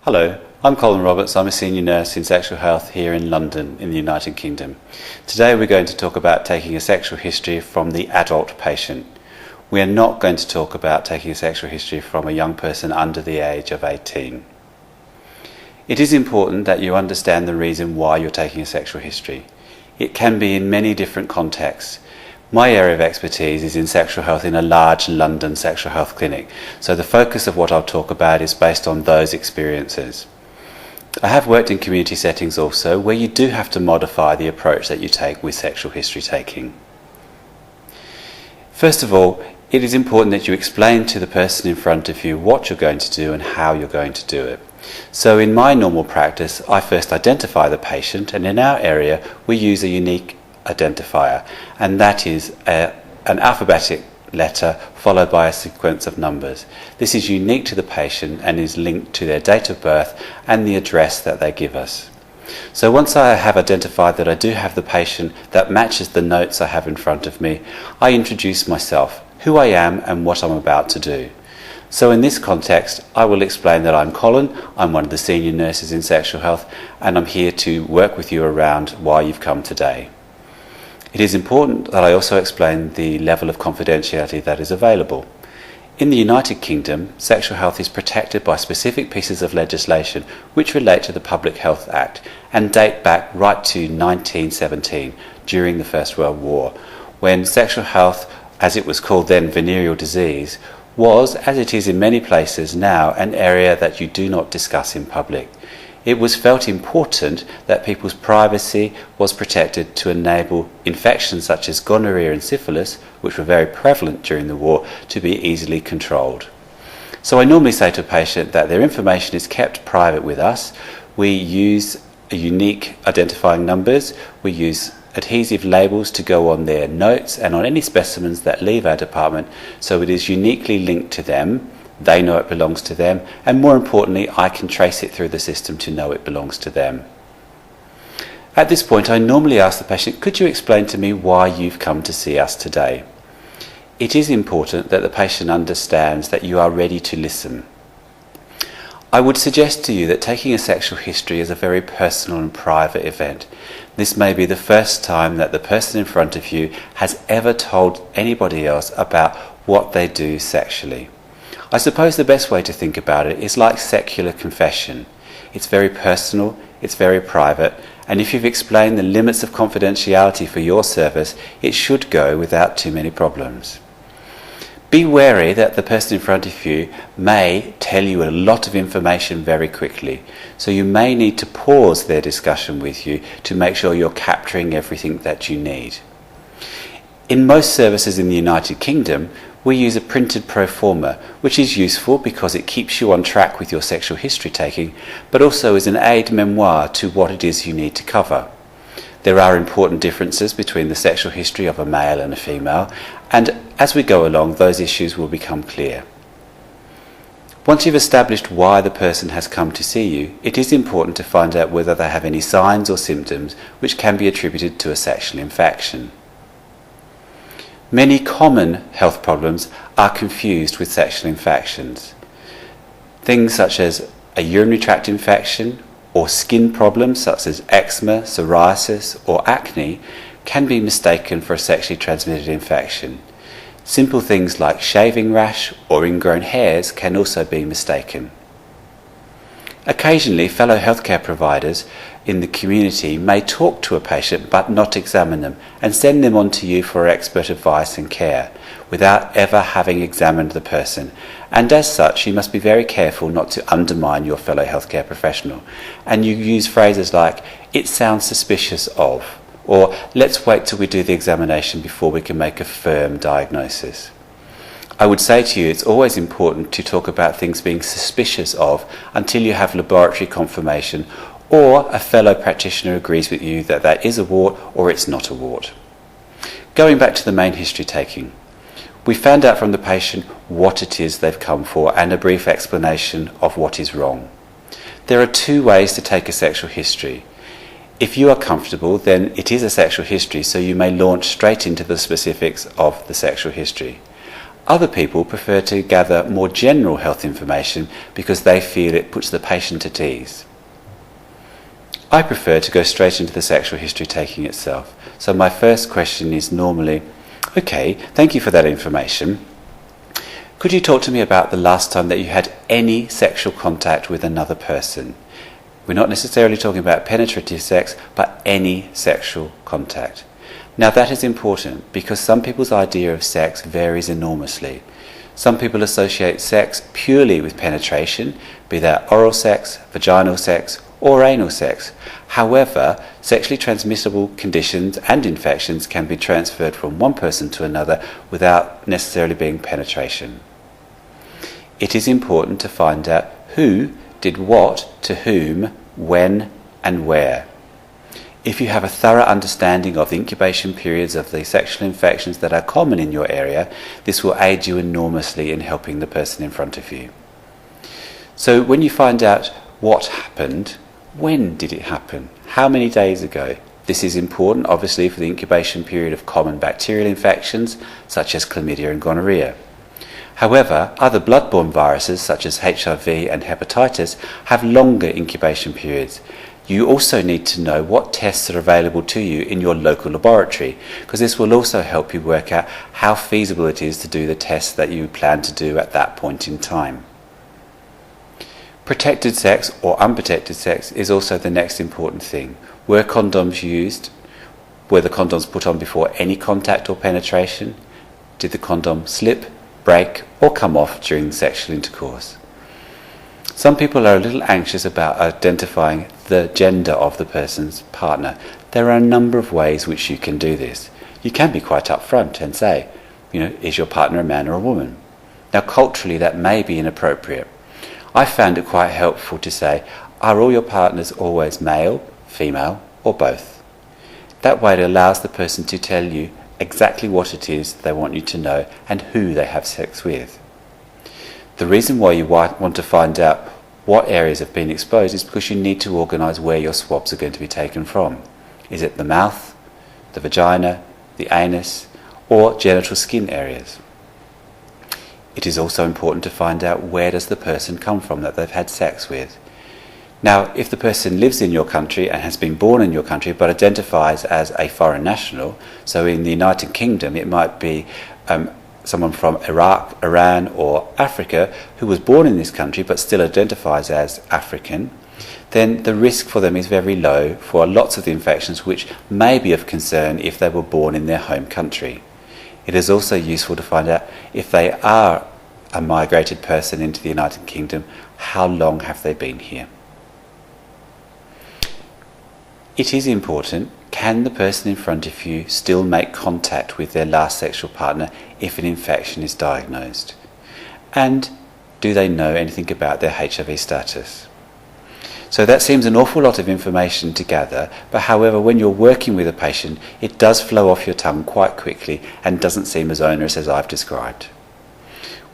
Hello, I'm Colin Roberts. I'm a senior nurse in sexual health here in London in the United Kingdom. Today we're going to talk about taking a sexual history from the adult patient. We are not going to talk about taking a sexual history from a young person under the age of 18. It is important that you understand the reason why you're taking a sexual history. It can be in many different contexts. My area of expertise is in sexual health in a large London sexual health clinic, so the focus of what I'll talk about is based on those experiences. I have worked in community settings also, where you do have to modify the approach that you take with sexual history taking. First of all, it is important that you explain to the person in front of you what you're going to do and how you're going to do it. So in my normal practice, I first identify the patient, and in our area we use a unique identifier, and that is an alphabetic letter followed by a sequence of numbers. This is unique to the patient and is linked to their date of birth and the address that they give us. So once I have identified that I do have the patient that matches the notes I have in front of me, I introduce myself, who I am and what I'm about to do. So in this context, I will explain that I'm Colin, I'm one of the senior nurses in sexual health, and I'm here to work with you around why you've come today. It is important that I also explain the level of confidentiality that is available. In the United Kingdom, sexual health is protected by specific pieces of legislation which relate to the Public Health Act and date back right to 1917, during the First World War, when sexual health, as it was called then, venereal disease, was, as it is in many places now, an area that you do not discuss in public. It was felt important that people's privacy was protected to enable infections such as gonorrhea and syphilis, which were very prevalent during the war, to be easily controlled. So I normally say to a patient that their information is kept private with us. We use unique identifying numbers. We use adhesive labels to go on their notes and on any specimens that leave our department, so it is uniquely linked to them. They know it belongs to them, and more importantly, I can trace it through the system to know it belongs to them. At this point, I normally ask the patient, could you explain to me why you've come to see us today? It is important that the patient understands that you are ready to listen. I would suggest to you that taking a sexual history is a very personal and private event. This may be the first time that the person in front of you has ever told anybody else about what they do sexually. I suppose the best way to think about it is like secular confession. It's very personal, it's very private, and if you've explained the limits of confidentiality for your service, it should go without too many problems. Be wary that the person in front of you may tell you a lot of information very quickly, so you may need to pause their discussion with you to make sure you're capturing everything that you need. In most services in the United Kingdom, we use a printed pro forma, which is useful because it keeps you on track with your sexual history taking, but also is an aide-memoire to what it is you need to cover. There are important differences between the sexual history of a male and a female, and as we go along, those issues will become clear. Once you've established why the person has come to see you, it is important to find out whether they have any signs or symptoms which can be attributed to a sexual infection. Many common health problems are confused with sexual infections. Things such as a urinary tract infection or skin problems such as eczema, psoriasis or acne can be mistaken for a sexually transmitted infection. Simple things like shaving rash or ingrown hairs can also be mistaken. Occasionally, fellow healthcare providers in the community may talk to a patient but not examine them and send them on to you for expert advice and care without ever having examined the person. And as such, you must be very careful not to undermine your fellow healthcare professional. And you use phrases like, "it sounds suspicious of," or "let's wait till we do the examination before we can make a firm diagnosis." I would say to you, it's always important to talk about things being suspicious of until you have laboratory confirmation or a fellow practitioner agrees with you that that is a wart or it's not a wart. Going back to the main history taking, we found out from the patient what it is they've come for and a brief explanation of what is wrong. There are two ways to take a sexual history. If you are comfortable, then it is a sexual history, so you may launch straight into the specifics of the sexual history. Other people prefer to gather more general health information because they feel it puts the patient at ease. I prefer to go straight into the sexual history taking itself. So my first question is normally, okay, thank you for that information. Could you talk to me about the last time that you had any sexual contact with another person? We're not necessarily talking about penetrative sex, but any sexual contact. Now that is important because some people's idea of sex varies enormously. Some people associate sex purely with penetration, be that oral sex, vaginal sex, or anal sex. However, sexually transmissible conditions and infections can be transferred from one person to another without necessarily being penetration. It is important to find out who did what to whom, when and where. If you have a thorough understanding of the incubation periods of the sexual infections that are common in your area, this will aid you enormously in helping the person in front of you. So when you find out what happened, when did it happen? How many days ago? This is important, obviously, for the incubation period of common bacterial infections, such as chlamydia and gonorrhea. However, other bloodborne viruses, such as HIV and hepatitis, have longer incubation periods. You also need to know what tests are available to you in your local laboratory, because this will also help you work out how feasible it is to do the tests that you plan to do at that point in time. Protected sex or unprotected sex is also the next important thing. Were condoms used? Were the condoms put on before any contact or penetration? Did the condom slip, break, or come off during sexual intercourse? Some people are a little anxious about identifying the gender of the person's partner. There are a number of ways which you can do this. You can be quite upfront and say, is your partner a man or a woman? Now culturally that may be inappropriate. I found it quite helpful to say, are all your partners always male, female, or both? That way it allows the person to tell you exactly what it is they want you to know and who they have sex with. The reason why you want to find out what areas have been exposed is because you need to organise where your swabs are going to be taken from. Is it the mouth, the vagina, the anus, or genital skin areas? It is also important to find out where does the person come from that they've had sex with. Now, if the person lives in your country and has been born in your country but identifies as a foreign national, so in the United Kingdom it might be someone from Iraq, Iran or Africa who was born in this country but still identifies as African, then the risk for them is very low for lots of the infections which may be of concern if they were born in their home country. It is also useful to find out if they are a migrated person into the United Kingdom, how long have they been here? It is important, can the person in front of you still make contact with their last sexual partner if an infection is diagnosed? And do they know anything about their HIV status? So that seems an awful lot of information to gather, but however, when you're working with a patient, it does flow off your tongue quite quickly and doesn't seem as onerous as I've described.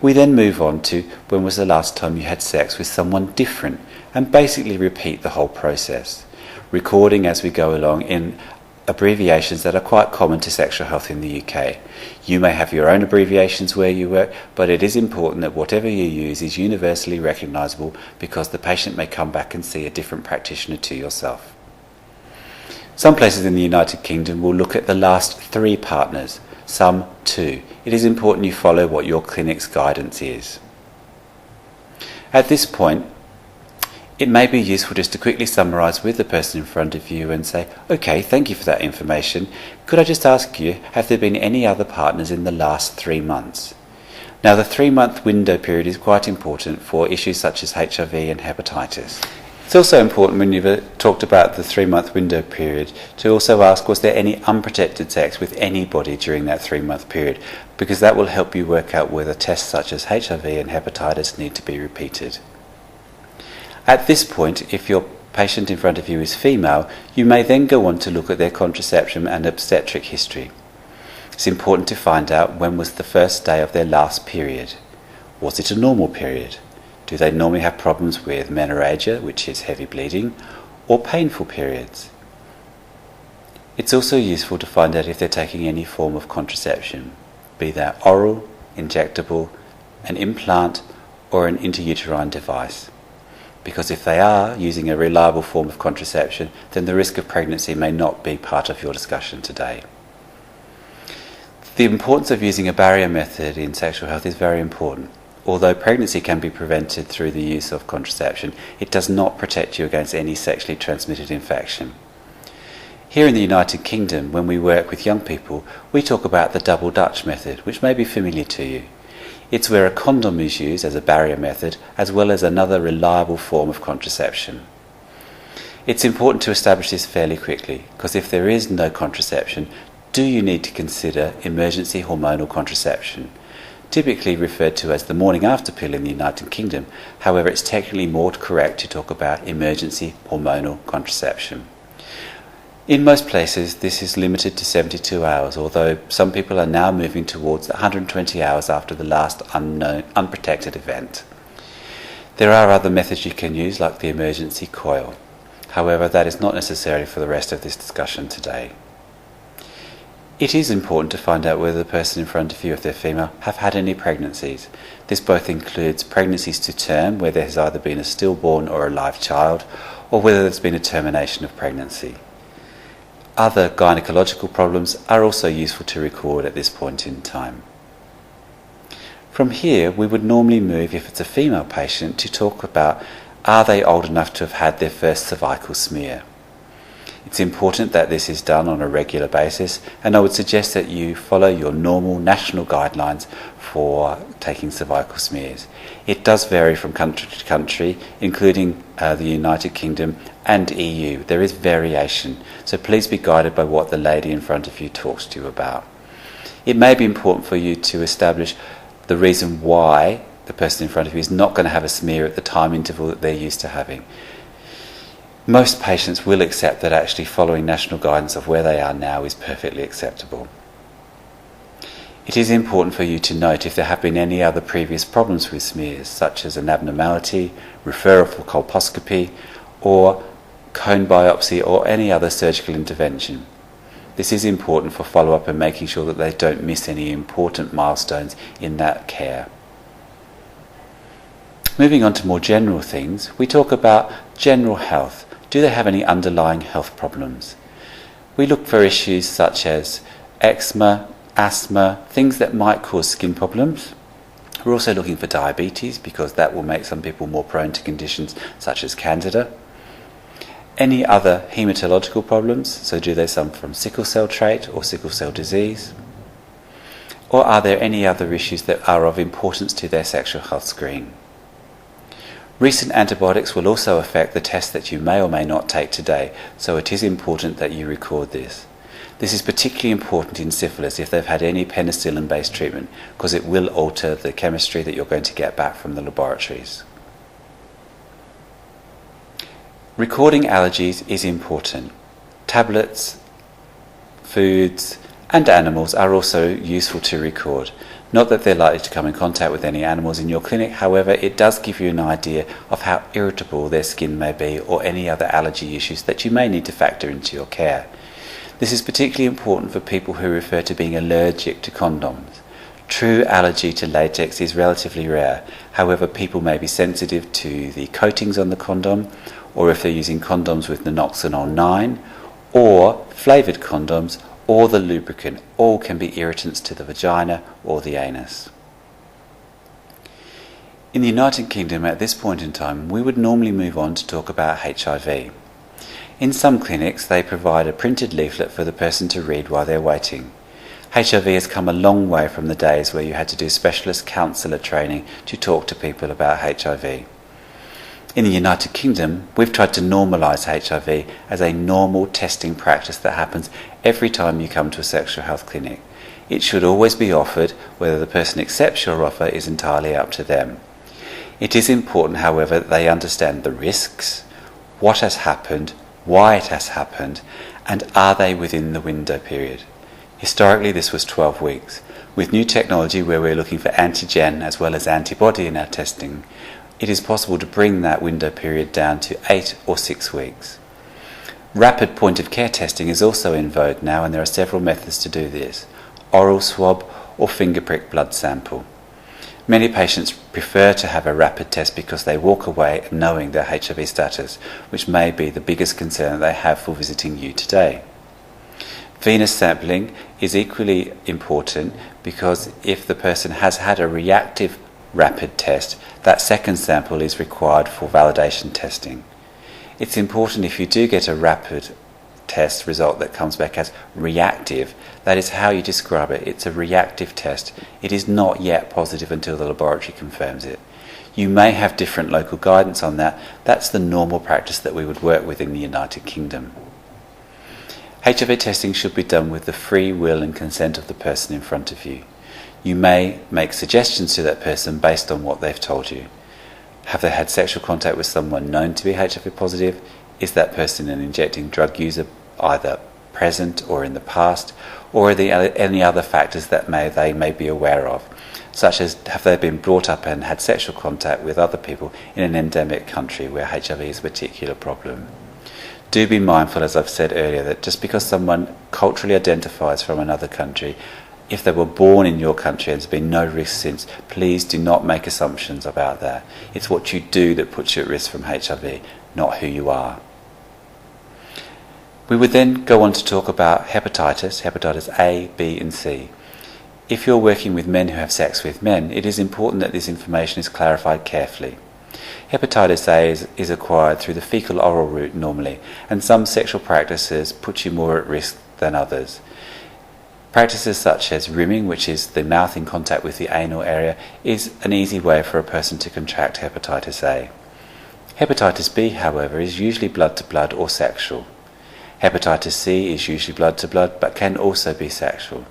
We then move on to when was the last time you had sex with someone different, and basically repeat the whole process, recording as we go along in abbreviations that are quite common to sexual health in the UK. You may have your own abbreviations where you work, but it is important that whatever you use is universally recognisable because the patient may come back and see a different practitioner to yourself. Some places in the United Kingdom will look at the last 3 partners, some 2. It is important you follow what your clinic's guidance is. At this point, it may be useful just to quickly summarise with the person in front of you and say, okay, thank you for that information. Could I just ask you, have there been any other partners in the last 3 months? Now, the 3-month window period is quite important for issues such as HIV and hepatitis. It's also important when you've talked about the 3-month window period to also ask, was there any unprotected sex with anybody during that 3-month period? Because that will help you work out whether tests such as HIV and hepatitis need to be repeated. At this point, if your patient in front of you is female, you may then go on to look at their contraception and obstetric history. It's important to find out when was the first day of their last period. Was it a normal period? Do they normally have problems with menorrhagia, which is heavy bleeding, or painful periods? It's also useful to find out if they're taking any form of contraception, be that oral, injectable, an implant, or an intrauterine device. Because if they are using a reliable form of contraception, then the risk of pregnancy may not be part of your discussion today. The importance of using a barrier method in sexual health is very important. Although pregnancy can be prevented through the use of contraception, it does not protect you against any sexually transmitted infection. Here in the United Kingdom, when we work with young people, we talk about the double Dutch method, which may be familiar to you. It's where a condom is used as a barrier method, as well as another reliable form of contraception. It's important to establish this fairly quickly, because if there is no contraception, do you need to consider emergency hormonal contraception, typically referred to as the morning after pill in the United Kingdom. However, it's technically more correct to talk about emergency hormonal contraception. In most places, this is limited to 72 hours, although some people are now moving towards 120 hours after the last unprotected event. There are other methods you can use, like the emergency coil. However, that is not necessary for the rest of this discussion today. It is important to find out whether the person in front of you, if they're female, have had any pregnancies. This both includes pregnancies to term, where there has either been a stillborn or a live child, or whether there's been a termination of pregnancy. Other gynecological problems are also useful to record at this point in time. From here, we would normally move, if it's a female patient, to talk about, are they old enough to have had their first cervical smear? It's important that this is done on a regular basis, and I would suggest that you follow your normal national guidelines for taking cervical smears. It does vary from country to country, including the United Kingdom and EU. There is variation, so please be guided by what the lady in front of you talks to you about. It may be important for you to establish the reason why the person in front of you is not going to have a smear at the time interval that they're used to having. Most patients will accept that actually following national guidance of where they are now is perfectly acceptable. It is important for you to note if there have been any other previous problems with smears, such as an abnormality, referral for colposcopy, or cone biopsy, or any other surgical intervention. This is important for follow-up and making sure that they don't miss any important milestones in that care. Moving on to more general things, we talk about general health. Do they have any underlying health problems? We look for issues such as eczema, asthma, things that might cause skin problems. We're also looking for diabetes, because that will make some people more prone to conditions such as candida. Any other hematological problems, so do they suffer from sickle cell trait or sickle cell disease? Or are there any other issues that are of importance to their sexual health screen? Recent antibiotics will also affect the test that you may or may not take today, so it is important that you record this. This is particularly important in syphilis if they've had any penicillin-based treatment, because it will alter the chemistry that you're going to get back from the laboratories. Recording allergies is important. Tablets, foods, and animals are also useful to record. Not that they're likely to come in contact with any animals in your clinic, however, it does give you an idea of how irritable their skin may be, or any other allergy issues that you may need to factor into your care. This is particularly important for people who refer to being allergic to condoms. True allergy to latex is relatively rare, however, people may be sensitive to the coatings on the condom, or if they're using condoms with nonoxynol 9, or flavoured condoms, or the lubricant. All can be irritants to the vagina or the anus. In the United Kingdom at this point in time, we would normally move on to talk about HIV. In some clinics, they provide a printed leaflet for the person to read while they're waiting. HIV has come a long way from the days where you had to do specialist counsellor training to talk to people about HIV. In the United Kingdom, we've tried to normalise HIV as a normal testing practice that happens every time you come to a sexual health clinic. It should always be offered. Whether the person accepts your offer is entirely up to them. It is important, however, that they understand the risks, what has happened, why it has happened, and are they within the window period. Historically, this was 12 weeks. With new technology where we're looking for antigen as well as antibody in our testing, it is possible to bring that window period down to 8 or 6 weeks. Rapid point-of-care testing is also in vogue now, and there are several methods to do this. Oral swab or finger prick blood sample. Many patients prefer to have a rapid test because they walk away knowing their HIV status, which may be the biggest concern they have for visiting you today. Venous sampling is equally important because if the person has had a reactive rapid test, that second sample is required for validation testing. It's important if you do get a rapid test result that comes back as reactive, that is how you describe it. It's a reactive test. It is not yet positive until the laboratory confirms it. You may have different local guidance on that. That's the normal practice that we would work with in the United Kingdom. HIV testing should be done with the free will and consent of the person in front of you. You may make suggestions to that person based on what they've told you. Have they had sexual contact with someone known to be HIV positive? Is that person an injecting drug user, either present or in the past? Or are there any other factors that they may be aware of, such as have they been brought up and had sexual contact with other people in an endemic country where HIV is a particular problem? Do be mindful, as I've said earlier, that just because someone culturally identifies from another country, if they were born in your country and there's been no risk since, please do not make assumptions about that. It's what you do that puts you at risk from HIV, not who you are. We would then go on to talk about hepatitis A, B and C. If you're working with men who have sex with men, it is important that this information is clarified carefully. Hepatitis A is acquired through the fecal-oral route normally, and some sexual practices put you more at risk than others. Practices such as rimming, which is the mouth in contact with the anal area, is an easy way for a person to contract hepatitis A. Hepatitis B, however, is usually blood-to-blood or sexual. Hepatitis C is usually blood-to-blood, but can also be sexual.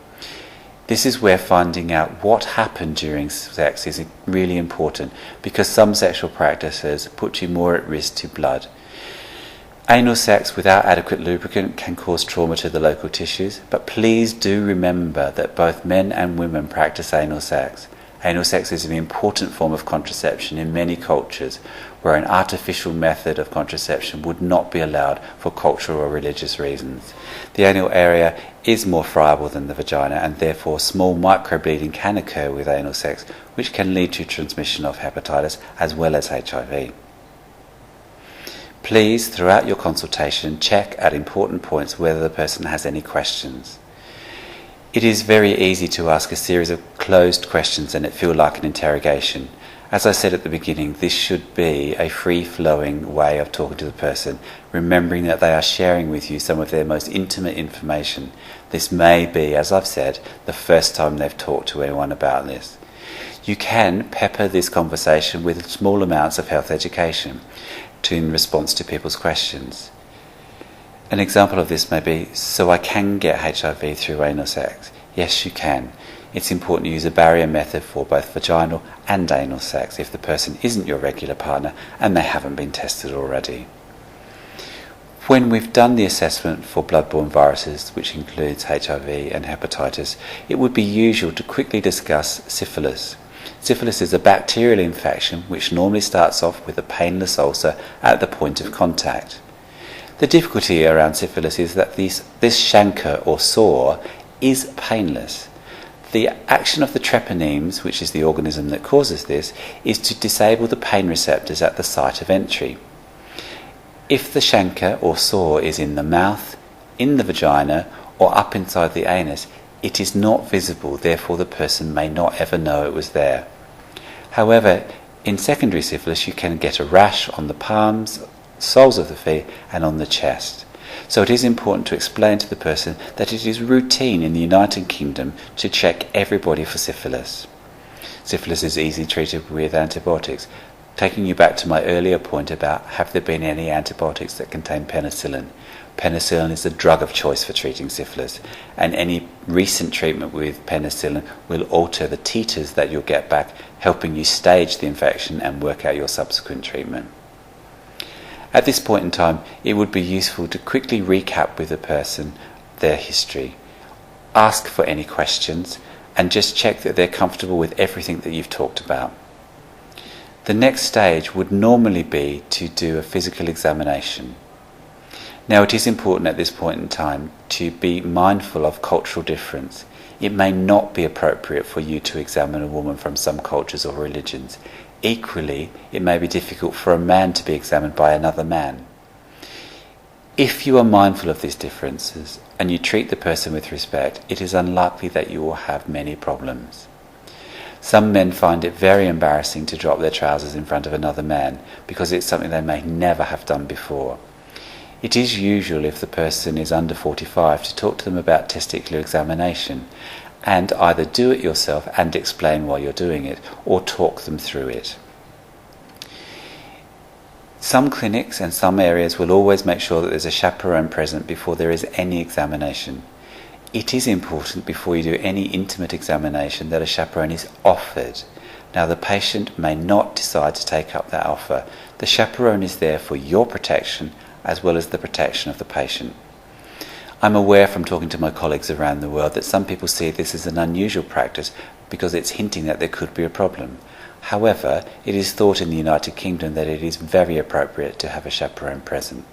This is where finding out what happened during sex is really important, because some sexual practices put you more at risk to blood. Anal sex without adequate lubricant can cause trauma to the local tissues, but please do remember that both men and women practice anal sex. Anal sex is an important form of contraception in many cultures, where an artificial method of contraception would not be allowed for cultural or religious reasons. The anal area is more friable than the vagina, and therefore small microbleeding can occur with anal sex, which can lead to transmission of hepatitis as well as HIV. Please, throughout your consultation, check at important points whether the person has any questions. It is very easy to ask a series of closed questions and it feel like an interrogation. As I said at the beginning, this should be a free-flowing way of talking to the person, remembering that they are sharing with you some of their most intimate information. This may be, as I've said, the first time they've talked to anyone about this. You can pepper this conversation with small amounts of health education in response to people's questions. An example of this may be, so I can get HIV through anal sex? Yes, you can. It's important to use a barrier method for both vaginal and anal sex if the person isn't your regular partner and they haven't been tested already. When we've done the assessment for bloodborne viruses, which includes HIV and hepatitis, it would be usual to quickly discuss syphilis. Syphilis is a bacterial infection which normally starts off with a painless ulcer at the point of contact. The difficulty around syphilis is that this chancre or sore is painless. The action of the treponemes, which is the organism that causes this, is to disable the pain receptors at the site of entry. If the chancre or sore is in the mouth, in the vagina, or up inside the anus, it is not visible, therefore the person may not ever know it was there. However, in secondary syphilis you can get a rash on the palms, soles of the feet and on the chest. So it is important to explain to the person that it is routine in the United Kingdom to check everybody for syphilis. Syphilis is easily treated with antibiotics. Taking you back to my earlier point about have there been any antibiotics that contain penicillin. Penicillin is the drug of choice for treating syphilis, and any recent treatment with penicillin will alter the titers that you'll get back, helping you stage the infection and work out your subsequent treatment. At this point in time, it would be useful to quickly recap with the person their history. Ask for any questions and just check that they're comfortable with everything that you've talked about. The next stage would normally be to do a physical examination. Now, it is important at this point in time to be mindful of cultural difference. It may not be appropriate for you to examine a woman from some cultures or religions. Equally, it may be difficult for a man to be examined by another man. If you are mindful of these differences and you treat the person with respect, it is unlikely that you will have many problems. Some men find it very embarrassing to drop their trousers in front of another man because it's something they may never have done before. It is usual, if the person is under 45, to talk to them about testicular examination and either do it yourself and explain why you're doing it, or talk them through it. Some clinics and some areas will always make sure that there's a chaperone present before there is any examination. It is important before you do any intimate examination that a chaperone is offered. Now, the patient may not decide to take up that offer. The chaperone is there for your protection as well as the protection of the patient. I'm aware from talking to my colleagues around the world that some people see this as an unusual practice because it's hinting that there could be a problem. However, it is thought in the United Kingdom that it is very appropriate to have a chaperone present.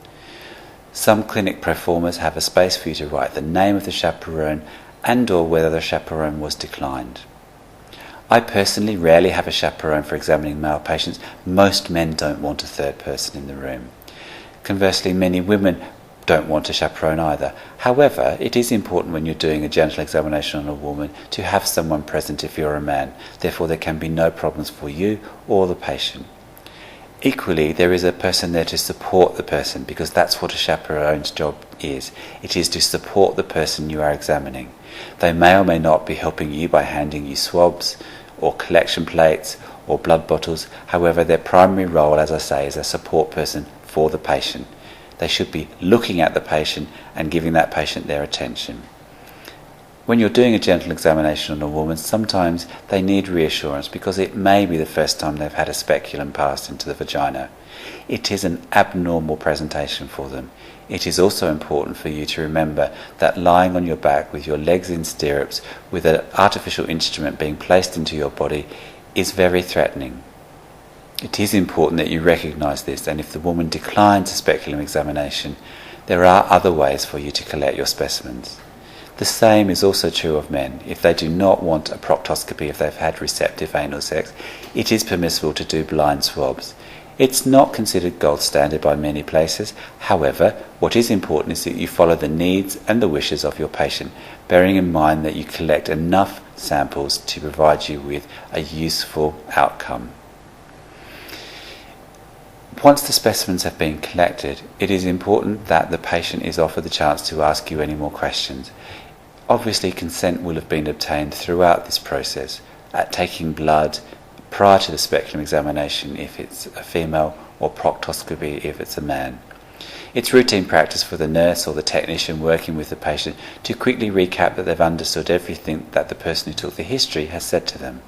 Some clinic proformas have a space for you to write the name of the chaperone and/or whether the chaperone was declined. I personally rarely have a chaperone for examining male patients. Most men don't want a third person in the room. Conversely, many women don't want a chaperone either. However, it is important when you're doing a genital examination on a woman to have someone present if you're a man. Therefore, there can be no problems for you or the patient. Equally, there is a person there to support the person, because that's what a chaperone's job is. It is to support the person you are examining. They may or may not be helping you by handing you swabs or collection plates or blood bottles. However, their primary role, as I say, is a support person for the patient. They should be looking at the patient and giving that patient their attention. When you're doing a genital examination on a woman, sometimes they need reassurance because it may be the first time they've had a speculum passed into the vagina. It is an abnormal presentation for them. It is also important for you to remember that lying on your back with your legs in stirrups with an artificial instrument being placed into your body is very threatening. It is important that you recognise this, and if the woman declines a speculum examination, there are other ways for you to collect your specimens. The same is also true of men. If they do not want a proctoscopy if they've had receptive anal sex, it is permissible to do blind swabs. It's not considered gold standard by many places. However, what is important is that you follow the needs and the wishes of your patient, bearing in mind that you collect enough samples to provide you with a useful outcome. Once the specimens have been collected, it is important that the patient is offered the chance to ask you any more questions. Obviously, consent will have been obtained throughout this process, at taking blood prior to the speculum examination if it's a female, or proctoscopy if it's a man. It's routine practice for the nurse or the technician working with the patient to quickly recap that they've understood everything that the person who took the history has said to them.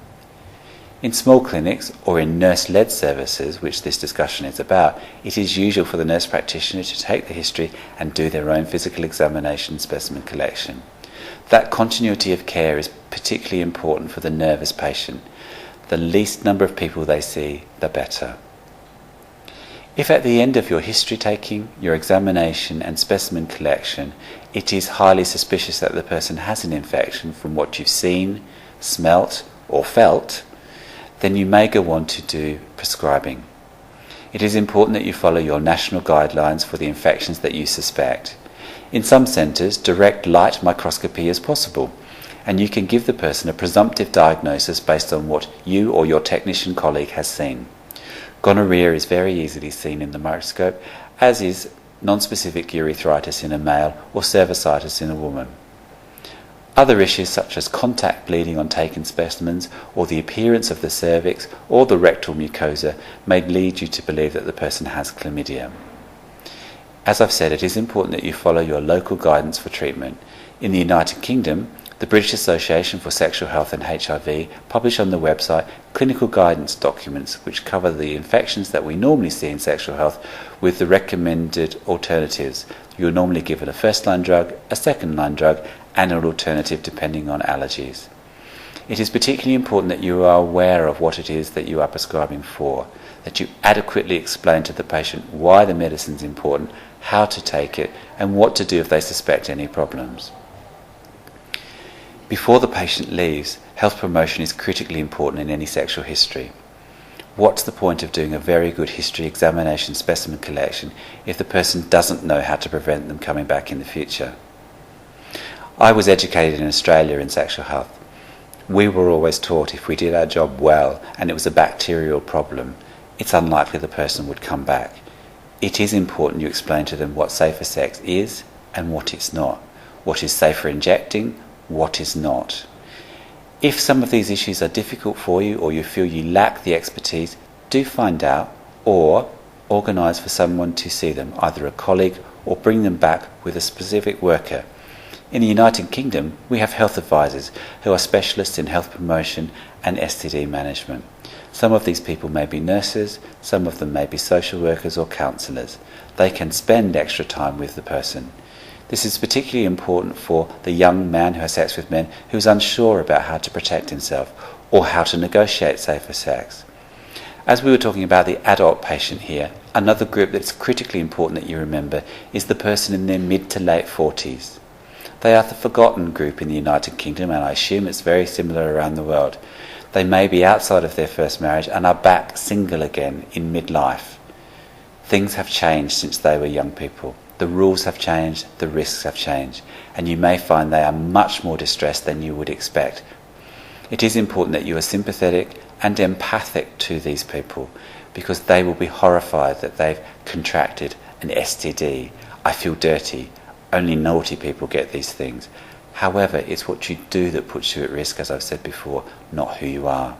In small clinics or in nurse-led services, which this discussion is about, it is usual for the nurse practitioner to take the history and do their own physical examination specimen collection. That continuity of care is particularly important for the nervous patient. The least number of people they see, the better. If at the end of your history taking, your examination and specimen collection, it is highly suspicious that the person has an infection from what you've seen, smelt or felt, then you may go on to do prescribing. It is important that you follow your national guidelines for the infections that you suspect. In some centres, direct light microscopy is possible, and you can give the person a presumptive diagnosis based on what you or your technician colleague has seen. Gonorrhea is very easily seen in the microscope, as is non-specific urethritis in a male or cervicitis in a woman. Other issues such as contact bleeding on taken specimens or the appearance of the cervix or the rectal mucosa may lead you to believe that the person has chlamydia. As I've said, it is important that you follow your local guidance for treatment. In the United Kingdom, the British Association for Sexual Health and HIV publish on the website clinical guidance documents which cover the infections that we normally see in sexual health with the recommended alternatives. You are normally given a first-line drug, a second-line drug, and an alternative depending on allergies. It is particularly important that you are aware of what it is that you are prescribing for, that you adequately explain to the patient why the medicine is important, how to take it, and what to do if they suspect any problems. Before the patient leaves, health promotion is critically important in any sexual history. What's the point of doing a very good history examination specimen collection if the person doesn't know how to prevent them coming back in the future? I was educated in Australia in sexual health. We were always taught if we did our job well and it was a bacterial problem, it's unlikely the person would come back. It is important you explain to them what safer sex is and what it's not. What is safe for injecting, what is not. If some of these issues are difficult for you or you feel you lack the expertise, do find out or organise for someone to see them, either a colleague or bring them back with a specific worker. In the United Kingdom, we have health advisors who are specialists in health promotion and STD management. Some of these people may be nurses, some of them may be social workers or counsellors. They can spend extra time with the person. This is particularly important for the young man who has sex with men who is unsure about how to protect himself or how to negotiate safer sex. As we were talking about the adult patient here, another group that's critically important that you remember is the person in their mid to late 40s. They are the forgotten group in the United Kingdom, and I assume it's very similar around the world. They may be outside of their first marriage and are back single again in midlife. Things have changed since they were young people. The rules have changed, the risks have changed, and you may find they are much more distressed than you would expect. It is important that you are sympathetic and empathic to these people, because they will be horrified that they've contracted an STD. I feel dirty. Only naughty people get these things. However, it's what you do that puts you at risk, as I've said before, not who you are.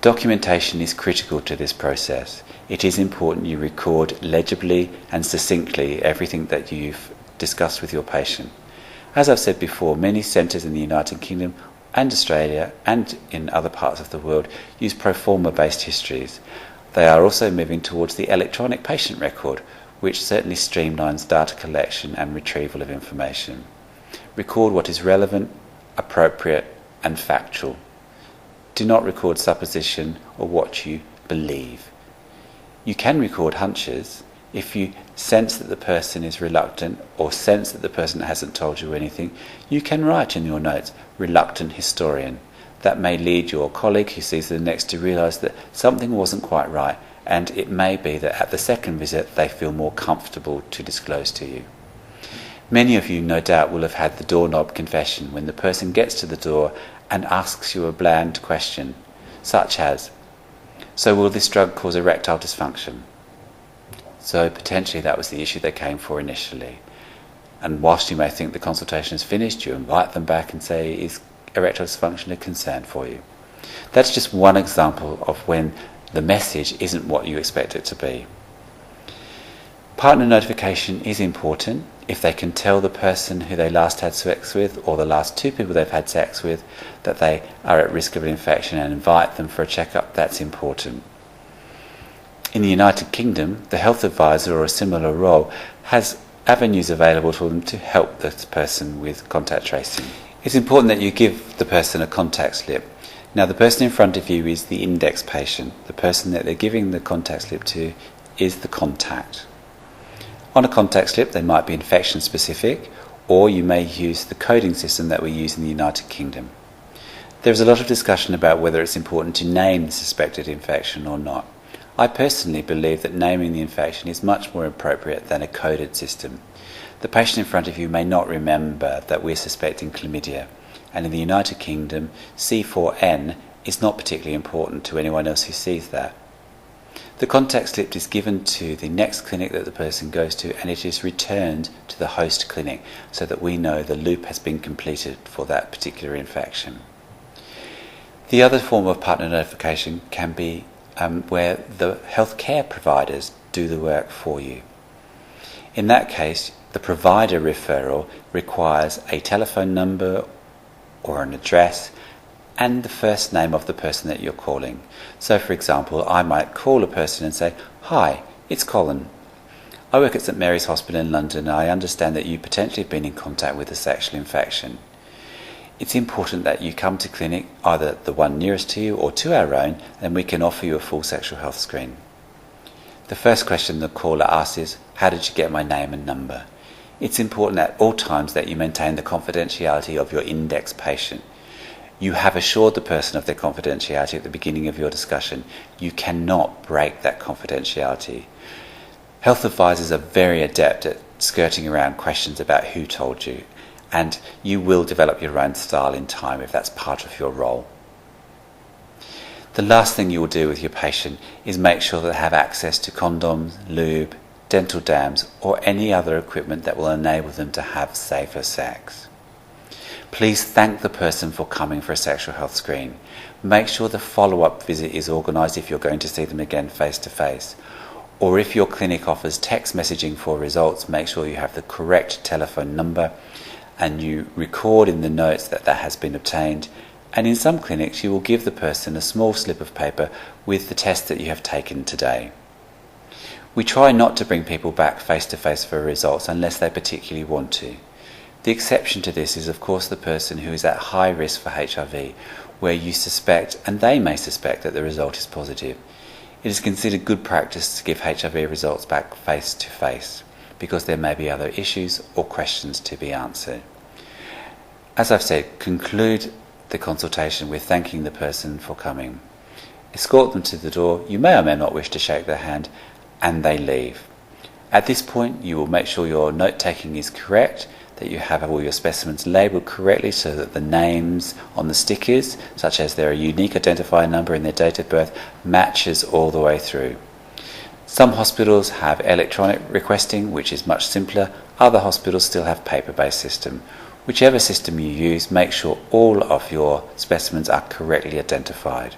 Documentation is critical to this process. It is important you record legibly and succinctly everything that you've discussed with your patient. As I've said before, many centres in the United Kingdom and Australia and in other parts of the world use pro forma based histories. They are also moving towards the electronic patient record, which certainly streamlines data collection and retrieval of information. Record what is relevant, appropriate and factual. Do not record supposition or what you believe. You can record hunches. If you sense that the person is reluctant or sense that the person hasn't told you anything, you can write in your notes, reluctant historian. That may lead your colleague who sees the next to realise that something wasn't quite right, and it may be that at the second visit they feel more comfortable to disclose to you. Many of you no doubt will have had the doorknob confession when the person gets to the door and asks you a bland question, such as, "So will this drug cause erectile dysfunction?" So potentially that was the issue they came for initially. And whilst you may think the consultation is finished, you invite them back and say, "Is erectile dysfunction a concern for you?" That's just one example of when the message isn't what you expect it to be. Partner notification is important. If they can tell the person who they last had sex with or the last two people they've had sex with that they are at risk of an infection and invite them for a checkup, that's important. In the United Kingdom, the health advisor or a similar role has avenues available to them to help the person with contact tracing. It's important that you give the person a contact slip. Now, the person in front of you is the index patient. The person that they're giving the contact slip to is the contact. On a contact slip, they might be infection specific, or you may use the coding system that we use in the United Kingdom. There's a lot of discussion about whether it's important to name the suspected infection or not. I personally believe that naming the infection is much more appropriate than a coded system. The patient in front of you may not remember that we're suspecting chlamydia, and in the United Kingdom, C4N is not particularly important to anyone else who sees that. The contact slip is given to the next clinic that the person goes to, and it is returned to the host clinic so that we know the loop has been completed for that particular infection. The other form of partner notification can be where the healthcare providers do the work for you. In that case, the provider referral requires a telephone number or an address and the first name of the person that you're calling. So, for example, I might call a person and say, "Hi, it's Colin. I work at St Mary's Hospital in London and I understand that you potentially have been in contact with a sexual infection. It's important that you come to clinic, either the one nearest to you or to our own, and we can offer you a full sexual health screen." The first question the caller asks is, "How did you get my name and number?" It's important at all times that you maintain the confidentiality of your index patient. You have assured the person of their confidentiality at the beginning of your discussion. You cannot break that confidentiality. Health advisors are very adept at skirting around questions about who told you, and you will develop your own style in time if that's part of your role. The last thing you will do with your patient is make sure that they have access to condoms, lube, dental dams, or any other equipment that will enable them to have safer sex. Please thank the person for coming for a sexual health screen. Make sure the follow-up visit is organised if you're going to see them again face to face. Or if your clinic offers text messaging for results, make sure you have the correct telephone number and you record in the notes that that has been obtained. And in some clinics you will give the person a small slip of paper with the test that you have taken today. We try not to bring people back face to face for results unless they particularly want to. The exception to this is of course the person who is at high risk for HIV, where you suspect, and they may suspect, that the result is positive. It is considered good practice to give HIV results back face to face, because there may be other issues or questions to be answered. As I've said, conclude the consultation with thanking the person for coming. Escort them to the door. You may or may not wish to shake their hand, and they leave. At this point you will make sure your note taking is correct, that you have all your specimens labelled correctly so that the names on the stickers, such as their unique identifier number and their date of birth, matches all the way through. Some hospitals have electronic requesting, which is much simpler. Other hospitals still have paper-based system. Whichever system you use, make sure all of your specimens are correctly identified.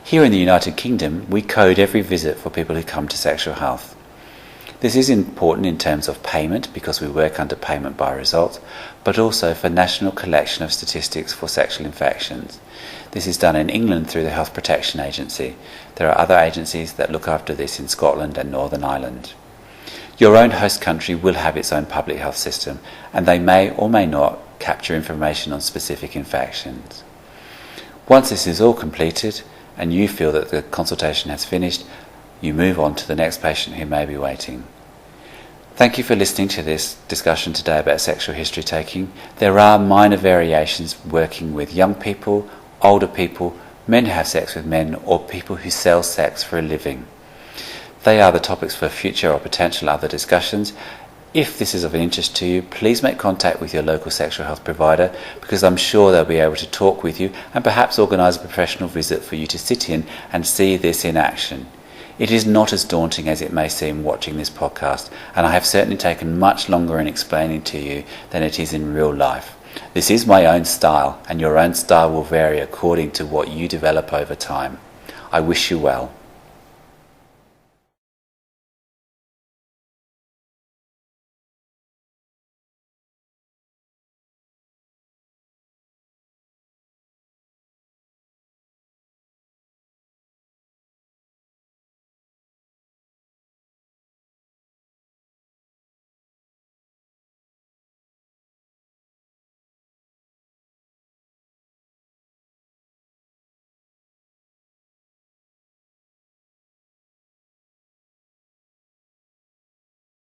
Here in the United Kingdom, we code every visit for people who come to sexual health. This is important in terms of payment, because we work under payment by result, but also for national collection of statistics for sexual infections. This is done in England through the Health Protection Agency. There are other agencies that look after this in Scotland and Northern Ireland. Your own host country will have its own public health system, and they may or may not capture information on specific infections. Once this is all completed, and you feel that the consultation has finished, you move on to the next patient who may be waiting. Thank you for listening to this discussion today about sexual history taking. There are minor variations working with young people, older people, men who have sex with men, or people who sell sex for a living. They are the topics for future or potential other discussions. If this is of interest to you, please make contact with your local sexual health provider, because I'm sure they'll be able to talk with you and perhaps organise a professional visit for you to sit in and see this in action. It is not as daunting as it may seem watching this podcast, and I have certainly taken much longer in explaining to you than it is in real life. This is my own style, and your own style will vary according to what you develop over time. I wish you well.